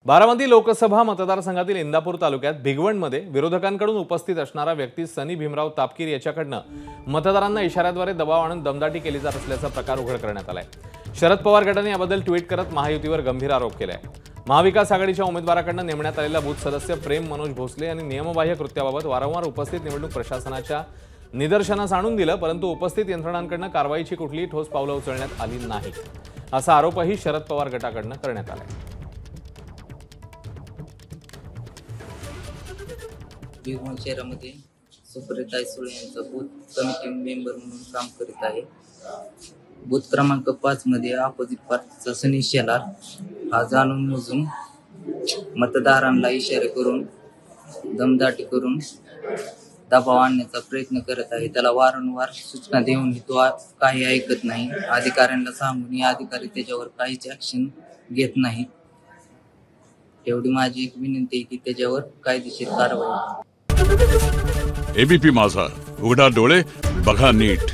बारामती लोकसभा मतदारसंघातील इंदापूर तालुक्यात भिगवणमध्ये विरोधकांकडून उपस्थित असणारा व्यक्ती सनी भीमराव तापकीर याच्याकडनं मतदारांना इशाऱ्याद्वारे दबाव आणून दमदाटी केली जात असल्याचा प्रकार उघड करण्यात आलाय। शरद पवार गटाने याबद्दल ट्विट करत महायुतीवर गंभीर आरोप केलाय। महाविकास आघाडीच्या उमेदवाराकडनं नेमण्यात आलेला बूथ सदस्य प्रेम मनोज भोसले यांनी नियमबाह्य कृत्याबाबत वारंवार उपस्थित निवडणूक प्रशासनाच्या निदर्शनास आणून दिलं, परंतु उपस्थित यंत्रणांकडनं कारवाईची कुठलीही ठोस पावलं उचलण्यात आली नाही, असा आरोपही शरद पवार गटाकडनं करण्यात आलाय। भिगवण शहरामध्ये सुप्रिया सुळे यांचा बूथ कमिटी मेंबर म्हणून काम करीत आहे। बूथ क्रमांक 5 मध्ये अपोजिट पार्टीचा सनी शेलार हा जाणून बुजून मतदारांना इशारे करून दमदाटी करून दबाव आणण्याचा प्रयत्न करत आहे। त्याला वारंवार सूचना देऊनही तो काही ऐकत नाही। अधिकाऱ्यांना सांगूनही अधिकारी त्याच्यावर काहीच ऍक्शन घेत नाही। एवढी माझी एक विनंती आहे की त्याच्यावर कायदेशीर कारवाई। एबीपी माझा, उघडा डोळे बघा नीट।